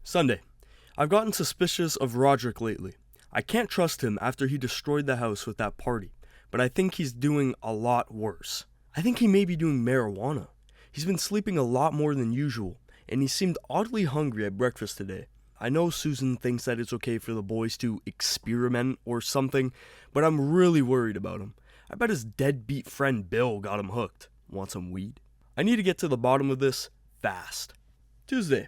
Sunday. I've gotten suspicious of Roderick lately. I can't trust him after he destroyed the house with that party, but I think he's doing a lot worse. I think he may be doing marijuana. He's been sleeping a lot more than usual, and he seemed oddly hungry at breakfast today. I know Susan thinks that it's okay for the boys to experiment or something, but I'm really worried about him. I bet his deadbeat friend Bill got him hooked. Want some weed? I need to get to the bottom of this fast. Tuesday.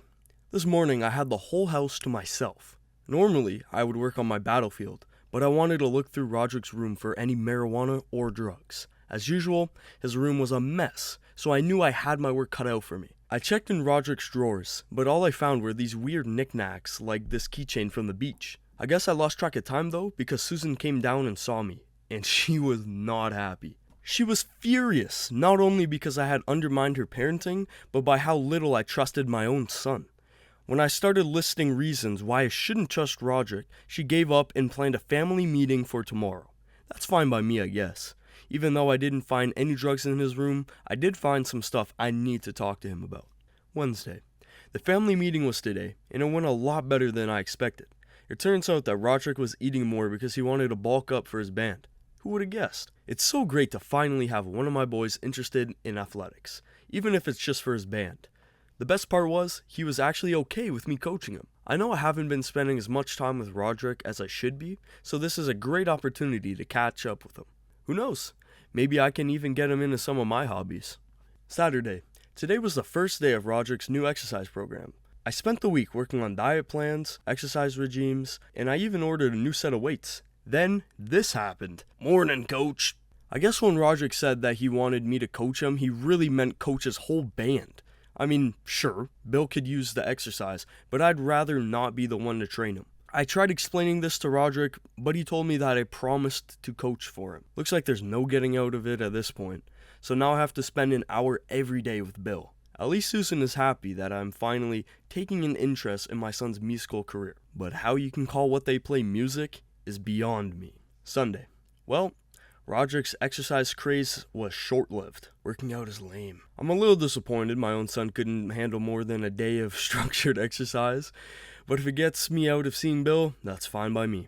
This morning I had the whole house to myself. Normally I would work on my battlefield, but I wanted to look through Roderick's room for any marijuana or drugs. As usual, his room was a mess, so I knew I had my work cut out for me. I checked in Roderick's drawers, but all I found were these weird knickknacks like this keychain from the beach. I guess I lost track of time though, because Susan came down and saw me, and she was not happy. She was furious, not only because I had undermined her parenting, but by how little I trusted my own son. When I started listing reasons why I shouldn't trust Roderick, she gave up and planned a family meeting for tomorrow. That's fine by me, I guess. Even though I didn't find any drugs in his room, I did find some stuff I need to talk to him about. Wednesday. The family meeting was today, and it went a lot better than I expected. It turns out that Roderick was eating more because he wanted to bulk up for his band. Who would have guessed? It's so great to finally have one of my boys interested in athletics, even if it's just for his band. The best part was, he was actually okay with me coaching him. I know I haven't been spending as much time with Roderick as I should be, so this is a great opportunity to catch up with him. Who knows? Maybe I can even get him into some of my hobbies. Saturday. Today was the first day of Roderick's new exercise program. I spent the week working on diet plans, exercise regimes, and I even ordered a new set of weights. Then, this happened. Morning, coach. I guess when Roderick said that he wanted me to coach him, he really meant coach his whole band. I mean, sure, Bill could use the exercise, but I'd rather not be the one to train him. I tried explaining this to Roderick, but he told me that I promised to coach for him. Looks like there's no getting out of it at this point, so now I have to spend an hour every day with Bill. At least Susan is happy that I'm finally taking an interest in my son's musical career, but how you can call what they play music is beyond me. Sunday. Well, Roderick's exercise craze was short-lived. Working out is lame. I'm a little disappointed my own son couldn't handle more than a day of structured exercise, but if it gets me out of seeing Bill, that's fine by me.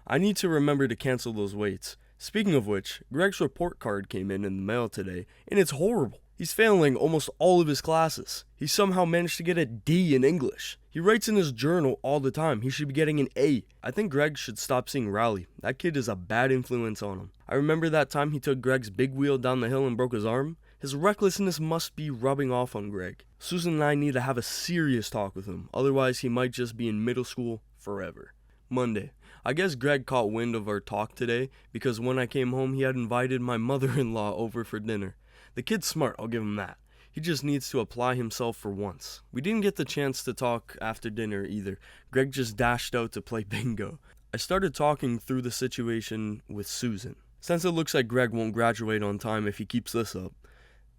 I need to remember to cancel those weights. Speaking of which, Greg's report card came in the mail today, and it's horrible. He's failing almost all of his classes. He somehow managed to get a D in English. He writes in his journal all the time. He should be getting an A. I think Greg should stop seeing Riley. That kid is a bad influence on him. I remember that time he took Greg's big wheel down the hill and broke his arm. His recklessness must be rubbing off on Greg. Susan and I need to have a serious talk with him. Otherwise, he might just be in middle school forever. Monday. I guess Greg caught wind of our talk today because when I came home, he had invited my mother-in-law over for dinner. The kid's smart, I'll give him that. He just needs to apply himself for once. We didn't get the chance to talk after dinner either. Greg just dashed out to play bingo. I started talking through the situation with Susan. Since it looks like Greg won't graduate on time if he keeps this up,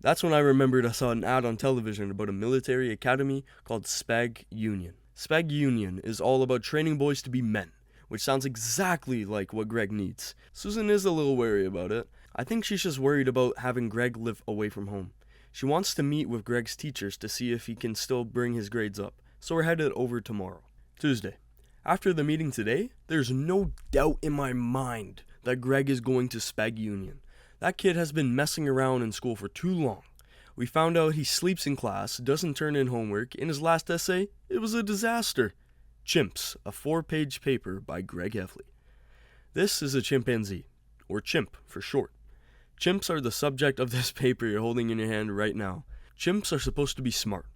that's when I remembered I saw an ad on television about a military academy called Spag Union. Spag Union is all about training boys to be men, which sounds exactly like what Greg needs. Susan is a little wary about it. I think she's just worried about having Greg live away from home. She wants to meet with Greg's teachers to see if he can still bring his grades up, so we're headed over tomorrow. Tuesday. After the meeting today, there's no doubt in my mind that Greg is going to Spag Union. That kid has been messing around in school for too long. We found out he sleeps in class, doesn't turn in homework. In his last essay, it was a disaster. Chimps, a 4-page paper by Greg Heffley. This is a chimpanzee, or chimp for short. Chimps are the subject of this paper you're holding in your hand right now. Chimps are supposed to be smart,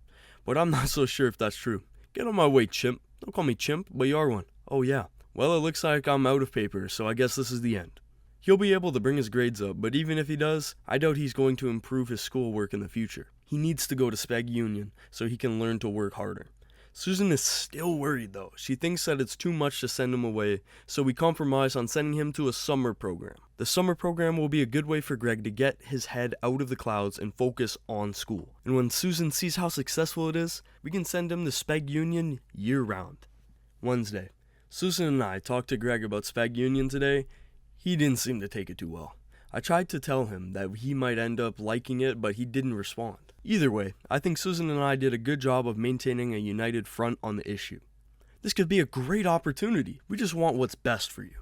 but I'm not so sure if that's true. Get on my way, chimp. Don't call me chimp, but you are one. Oh yeah. Well, it looks like I'm out of paper, so I guess this is the end. He'll be able to bring his grades up, but even if he does, I doubt he's going to improve his schoolwork in the future. He needs to go to Spag Union so he can learn to work harder. Susan is still worried though. She thinks that it's too much to send him away, so we compromise on sending him to a summer program. The summer program will be a good way for Greg to get his head out of the clouds and focus on school. And when Susan sees how successful it is, we can send him to Spag Union year-round. Wednesday. Susan and I talked to Greg about Spag Union today. He didn't seem to take it too well. I tried to tell him that he might end up liking it, but he didn't respond. Either way, I think Susan and I did a good job of maintaining a united front on the issue. This could be a great opportunity. We just want what's best for you.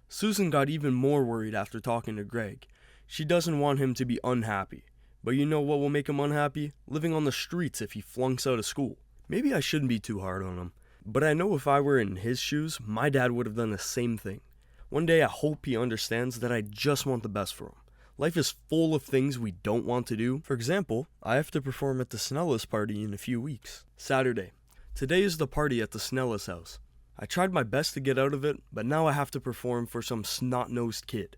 Susan got even more worried after talking to Greg. She doesn't want him to be unhappy. But you know what will make him unhappy? Living on the streets if he flunks out of school. Maybe I shouldn't be too hard on him. But I know if I were in his shoes, my dad would have done the same thing. One day I hope he understands that I just want the best for him. Life is full of things we don't want to do. For example, I have to perform at the Snellis party in a few weeks. Saturday. Today is the party at the Snellis house. I tried my best to get out of it, but now I have to perform for some snot-nosed kid.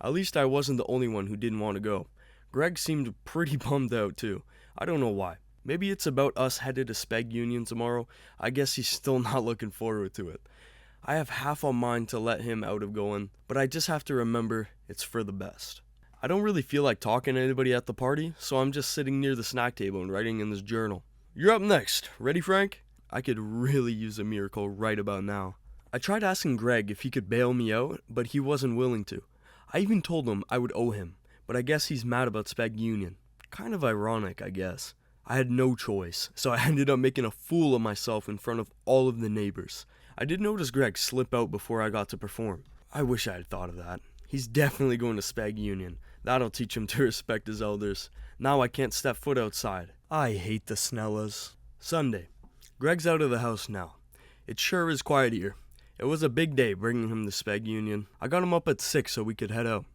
At least I wasn't the only one who didn't want to go. Greg seemed pretty bummed out too. I don't know why. Maybe it's about us headed to Spag Union tomorrow. I guess he's still not looking forward to it. I have half a mind to let him out of going, but I just have to remember it's for the best. I don't really feel like talking to anybody at the party, so I'm just sitting near the snack table and writing in this journal. You're up next. Ready, Frank? I could really use a miracle right about now. I tried asking Greg if he could bail me out, but he wasn't willing to. I even told him I would owe him, but I guess he's mad about Spag Union. Kind of ironic, I guess. I had no choice, so I ended up making a fool of myself in front of all of the neighbors. I did notice Greg slip out before I got to perform. I wish I had thought of that. He's definitely going to Spag Union. That'll teach him to respect his elders. Now I can't step foot outside. I hate the Snellas. Sunday. Greg's out of the house now. It sure is quiet here. It was a big day bringing him to Spag Union. I got him up at 6 so we could head out.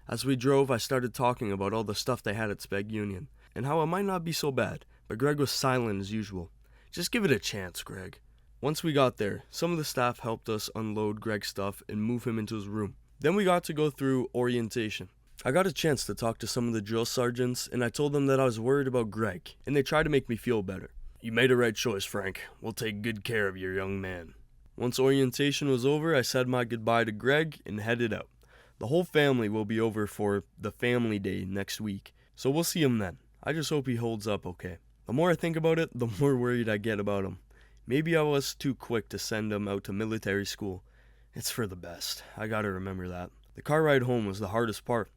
As we drove, I started talking about all the stuff they had at Spag Union, and how it might not be so bad, but Greg was silent as usual. Just give it a chance, Greg. Once we got there, some of the staff helped us unload Greg's stuff and move him into his room. Then we got to go through orientation. I got a chance to talk to some of the drill sergeants, and I told them that I was worried about Greg, and they tried to make me feel better. You made a right choice, Frank. We'll take good care of your young man. Once orientation was over, I said my goodbye to Greg and headed out. The whole family will be over for the family day next week, so we'll see him then. I just hope he holds up okay. The more I think about it, the more worried I get about him. Maybe I was too quick to send him out to military school. It's for the best. I gotta remember that. The car ride home was the hardest part.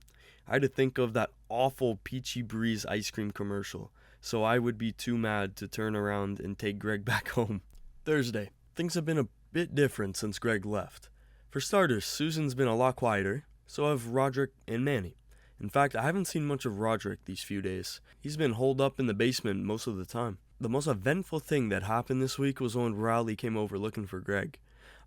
I had to think of that awful Peachy Breeze ice cream commercial, so I would be too mad to turn around and take Greg back home. Thursday. Things have been a bit different since Greg left. For starters, Susan's been a lot quieter, so have Roderick and Manny. In fact, I haven't seen much of Roderick these few days. He's been holed up in the basement most of the time. The most eventful thing that happened this week was when Rowley came over looking for Greg.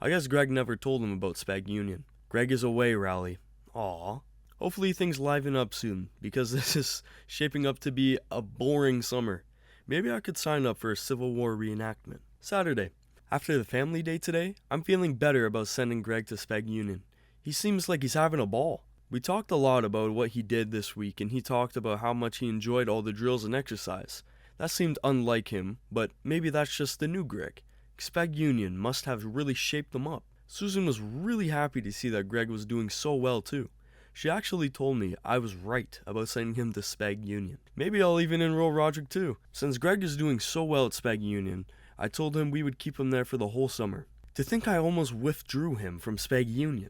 I guess Greg never told him about Spag Union. Greg is away, Rowley. Aww. Hopefully things liven up soon, because this is shaping up to be a boring summer. Maybe I could sign up for a Civil War reenactment. Saturday. After the family day today, I'm feeling better about sending Greg to Spag Union. He seems like he's having a ball. We talked a lot about what he did this week, and he talked about how much he enjoyed all the drills and exercise. That seemed unlike him, but maybe that's just the new Greg. Spag Union must have really shaped them up. Susan was really happy to see that Greg was doing so well too. She actually told me I was right about sending him to Spag Union. Maybe I'll even enroll Roderick too. Since Greg is doing so well at Spag Union, I told him we would keep him there for the whole summer. To think I almost withdrew him from Spag Union.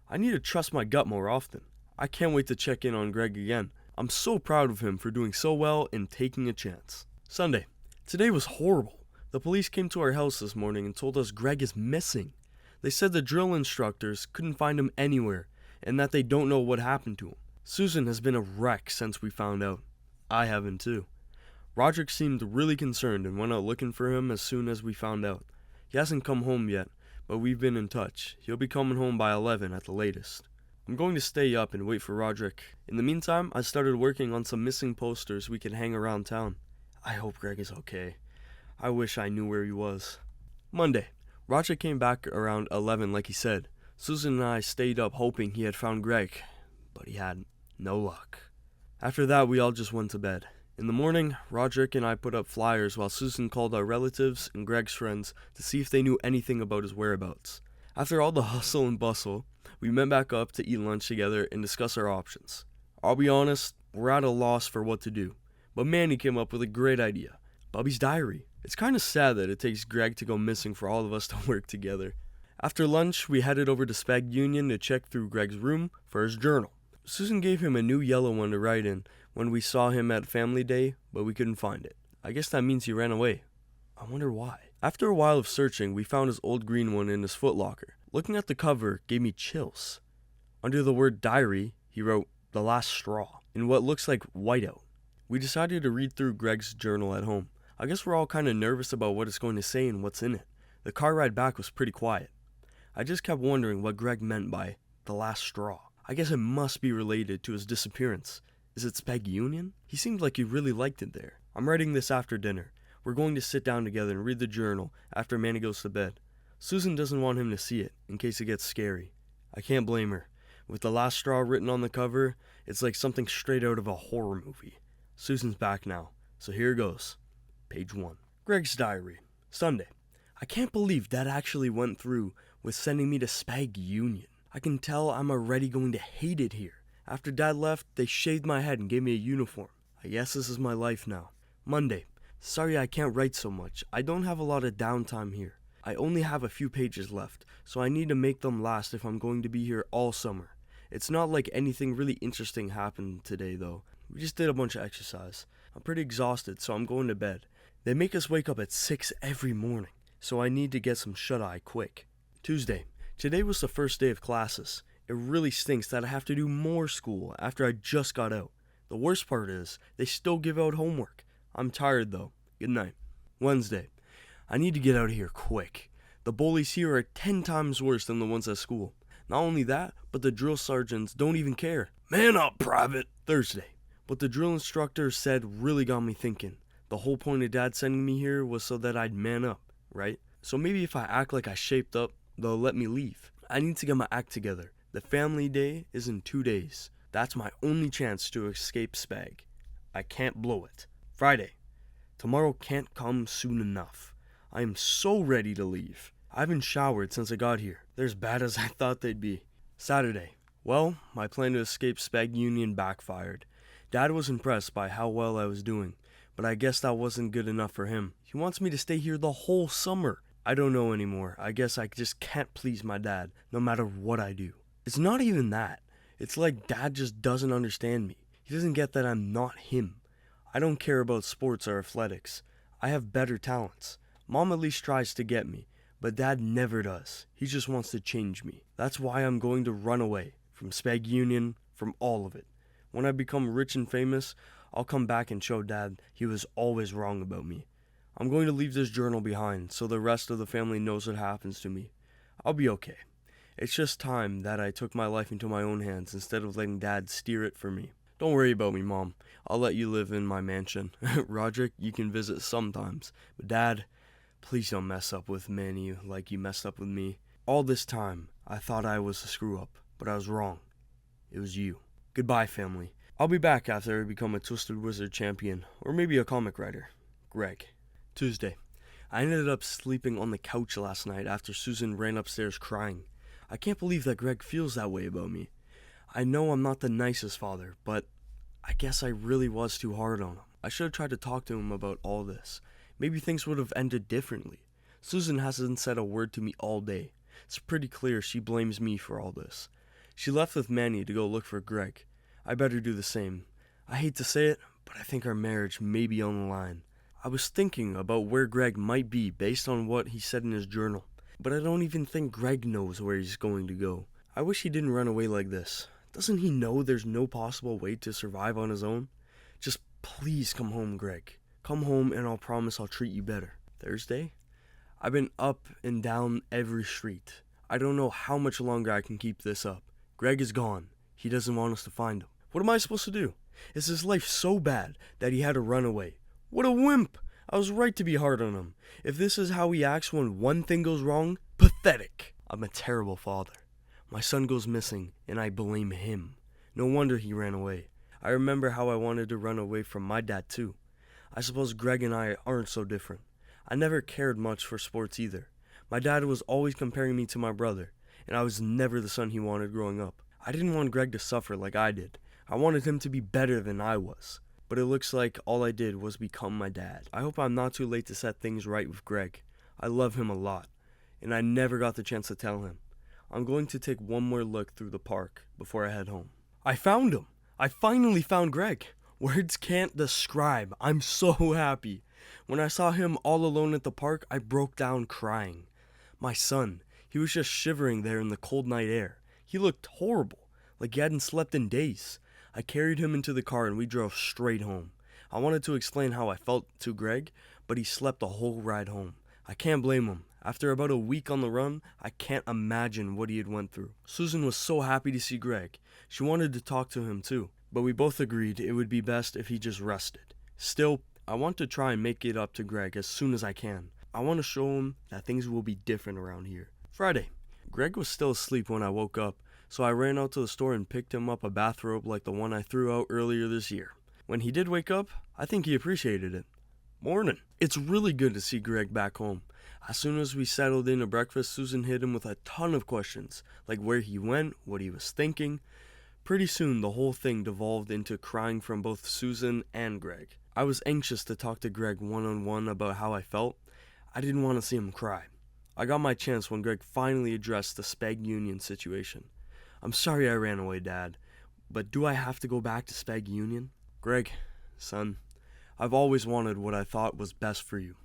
I need to trust my gut more often. I can't wait to check in on Greg again. I'm so proud of him for doing so well and taking a chance. Sunday. Today was horrible. The police came to our house this morning and told us Greg is missing. They said the drill instructors couldn't find him anywhere and that they don't know what happened to him. Susan has been a wreck since we found out. I haven't too. Roderick seemed really concerned and went out looking for him as soon as we found out. He hasn't come home yet, but we've been in touch. He'll be coming home by 11 at the latest. I'm going to stay up and wait for Roderick. In the meantime, I started working on some missing posters we could hang around town. I hope Greg is okay. I wish I knew where he was. Monday. Roderick came back around 11 like he said. Susan and I stayed up hoping he had found Greg, but he hadn't. No luck. After that, we all just went to bed. In the morning, Roderick and I put up flyers while Susan called our relatives and Greg's friends to see if they knew anything about his whereabouts. After all the hustle and bustle, we met back up to eat lunch together and discuss our options. I'll be honest, we're at a loss for what to do, but Manny came up with a great idea. Bubby's diary. It's kind of sad that it takes Greg to go missing for all of us to work together. After lunch, we headed over to Spag Union to check through Greg's room for his journal. Susan gave him a new yellow one to write in when we saw him at Family Day, but we couldn't find it. I guess that means he ran away. I wonder why. After a while of searching, we found his old green one in his footlocker. Looking at the cover gave me chills. Under the word diary, he wrote, "The Last Straw," in what looks like whiteout. We decided to read through Greg's journal at home. I guess we're all kind of nervous about what it's going to say and what's in it. The car ride back was pretty quiet. I just kept wondering what Greg meant by the last straw. I guess it must be related to his disappearance. Is it Spag Union? He seemed like he really liked it there. I'm writing this after dinner. We're going to sit down together and read the journal after Manny goes to bed. Susan doesn't want him to see it, in case it gets scary. I can't blame her. With the last straw written on the cover, it's like something straight out of a horror movie. Susan's back now, so here goes. Page 1. Greg's diary. Sunday. I can't believe Dad actually went through with sending me to Spag Union. I can tell I'm already going to hate it here. After Dad left, they shaved my head and gave me a uniform. I guess this is my life now. Monday. Sorry I can't write so much. I don't have a lot of downtime here. I only have a few pages left, so I need to make them last if I'm going to be here all summer. It's not like anything really interesting happened today though. We just did a bunch of exercise. I'm pretty exhausted, so I'm going to bed. They make us wake up at 6 every morning, so I need to get some shut-eye quick. Tuesday. Today was the first day of classes. It really stinks that I have to do more school after I just got out. The worst part is, they still give out homework. I'm tired though. Good night. Wednesday. I need to get out of here quick. The bullies here are 10 times worse than the ones at school. Not only that, but the drill sergeants don't even care. Man up, Private! Thursday. What the drill instructor said really got me thinking. The whole point of Dad sending me here was so that I'd man up, right? So maybe if I act like I shaped up, they'll let me leave. I need to get my act together. The family day is in 2 days. That's my only chance to escape Spag. I can't blow it. Friday. Tomorrow can't come soon enough. I am so ready to leave. I haven't showered since I got here. They're as bad as I thought they'd be. Saturday. Well, my plan to escape Spag Union backfired. Dad was impressed by how well I was doing, but I guess that wasn't good enough for him. He wants me to stay here the whole summer. I don't know anymore. I guess I just can't please my dad, no matter what I do. It's not even that. It's like Dad just doesn't understand me. He doesn't get that I'm not him. I don't care about sports or athletics. I have better talents. Mom at least tries to get me, but Dad never does. He just wants to change me. That's why I'm going to run away from Spag Union, from all of it. When I become rich and famous, I'll come back and show Dad he was always wrong about me. I'm going to leave this journal behind so the rest of the family knows what happens to me. I'll be okay. It's just time that I took my life into my own hands instead of letting Dad steer it for me. Don't worry about me, Mom. I'll let you live in my mansion. Roderick, you can visit sometimes. But Dad, please don't mess up with Manny like you messed up with me. All this time, I thought I was a screw-up, but I was wrong. It was you. Goodbye, family. I'll be back after I become a Twisted Wizard champion, or maybe a comic writer. Greg. Tuesday. I ended up sleeping on the couch last night after Susan ran upstairs crying. I can't believe that Greg feels that way about me. I know I'm not the nicest father, but I guess I really was too hard on him. I should have tried to talk to him about all this. Maybe things would have ended differently. Susan hasn't said a word to me all day. It's pretty clear she blames me for all this. She left with Manny to go look for Greg. I better do the same. I hate to say it, but I think our marriage may be on the line. I was thinking about where Greg might be based on what he said in his journal, but I don't even think Greg knows where he's going to go. I wish he didn't run away like this. Doesn't he know there's no possible way to survive on his own? Just please come home, Greg. Come home and I'll promise I'll treat you better. Thursday? I've been up and down every street. I don't know how much longer I can keep this up. Greg is gone. He doesn't want us to find him. What am I supposed to do? Is his life so bad that he had to run away? What a wimp! I was right to be hard on him. If this is how he acts when one thing goes wrong, pathetic. I'm a terrible father. My son goes missing, and I blame him. No wonder he ran away. I remember how I wanted to run away from my dad too. I suppose Greg and I aren't so different. I never cared much for sports either. My dad was always comparing me to my brother, and I was never the son he wanted growing up. I didn't want Greg to suffer like I did. I wanted him to be better than I was. But it looks like all I did was become my dad. I hope I'm not too late to set things right with Greg. I love him a lot, and I never got the chance to tell him. I'm going to take one more look through the park before I head home. I found him. I finally found Greg. Words can't describe. I'm so happy. When I saw him all alone at the park, I broke down crying. My son, he was just shivering there in the cold night air. He looked horrible, like he hadn't slept in days. I carried him into the car and we drove straight home. I wanted to explain how I felt to Greg, but he slept the whole ride home. I can't blame him. After about a week on the run, I can't imagine what he had went through. Susan was so happy to see Greg. She wanted to talk to him too, but we both agreed it would be best if he just rested. Still, I want to try and make it up to Greg as soon as I can. I want to show him that things will be different around here. Friday. Greg was still asleep when I woke up, so I ran out to the store and picked him up a bathrobe like the one I threw out earlier this year. When he did wake up, I think he appreciated it. Morning. It's really good to see Greg back home. As soon as we settled into breakfast, Susan hit him with a ton of questions, like where he went, what he was thinking. Pretty soon, the whole thing devolved into crying from both Susan and Greg. I was anxious to talk to Greg one-on-one about how I felt. I didn't want to see him cry. I got my chance when Greg finally addressed the Spag Union situation. I'm sorry I ran away, Dad, but do I have to go back to Spag Union? Greg, son, I've always wanted what I thought was best for you.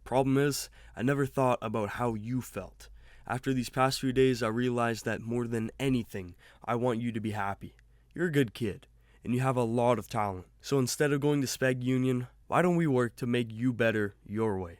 Problem is, I never thought about how you felt. After these past few days, I realized that more than anything, I want you to be happy. You're a good kid, and you have a lot of talent. So instead of going to Spag Union, why don't we work to make you better your way?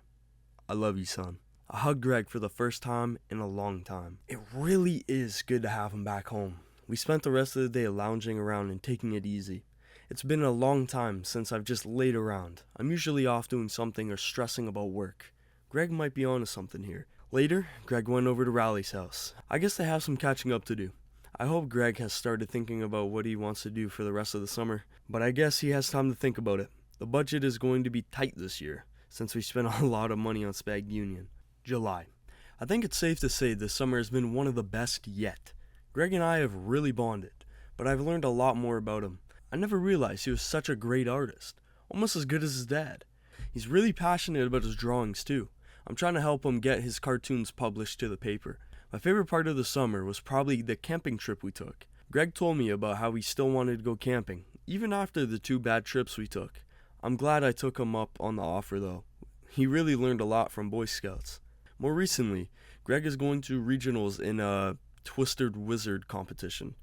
I love you, son. I hugged Greg for the first time in a long time. It really is good to have him back home. We spent the rest of the day lounging around and taking it easy. It's been a long time since I've just laid around. I'm usually off doing something or stressing about work. Greg might be onto something here. Later, Greg went over to Riley's house. I guess they have some catching up to do. I hope Greg has started thinking about what he wants to do for the rest of the summer, but I guess he has time to think about it. The budget is going to be tight this year, since we spent a lot of money on Spag Union. July. I think it's safe to say this summer has been one of the best yet. Greg and I have really bonded, but I've learned a lot more about him. I never realized he was such a great artist, almost as good as his dad. He's really passionate about his drawings too. I'm trying to help him get his cartoons published to the paper. My favorite part of the summer was probably the camping trip we took. Greg told me about how he still wanted to go camping, even after the 2 bad trips we took. I'm glad I took him up on the offer though. He really learned a lot from Boy Scouts. More recently, Greg is going to regionals in a Twisted Wizard competition.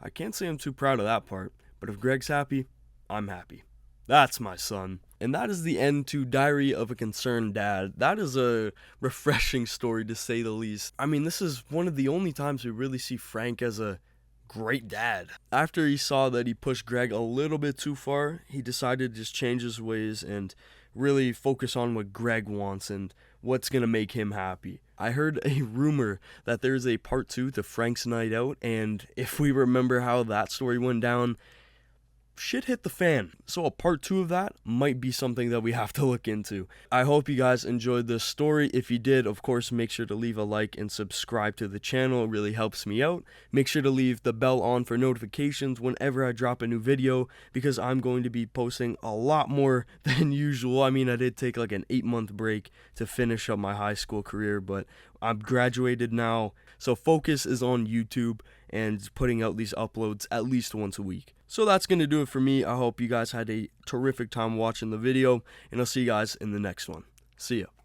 I can't say I'm too proud of that part, but if Greg's happy, I'm happy. That's my son. And that is the end to Diary of a Concerned Dad. That is a refreshing story to say the least. I mean, this is one of the only times we really see Frank as a great dad. After he saw that he pushed Greg a little bit too far, he decided to just change his ways and really focus on what Greg wants and what's going to make him happy. I heard a rumor that there's a part 2 to Frank's Night Out, and if we remember how that story went down, shit hit the fan. So a part 2 of that might be something that we have to look into. I hope you guys enjoyed this story. If you did, of course, make sure to leave a like and subscribe to the channel. It really helps me out. Make sure to leave the bell on for notifications whenever I drop a new video, because I'm going to be posting a lot more than usual. I mean, I did take like an 8-month break to finish up my high school career, but I'm graduated now. So focus is on YouTube and putting out these uploads at least once a week. So that's going to do it for me. I hope you guys had a terrific time watching the video, and I'll see you guys in the next one. See ya.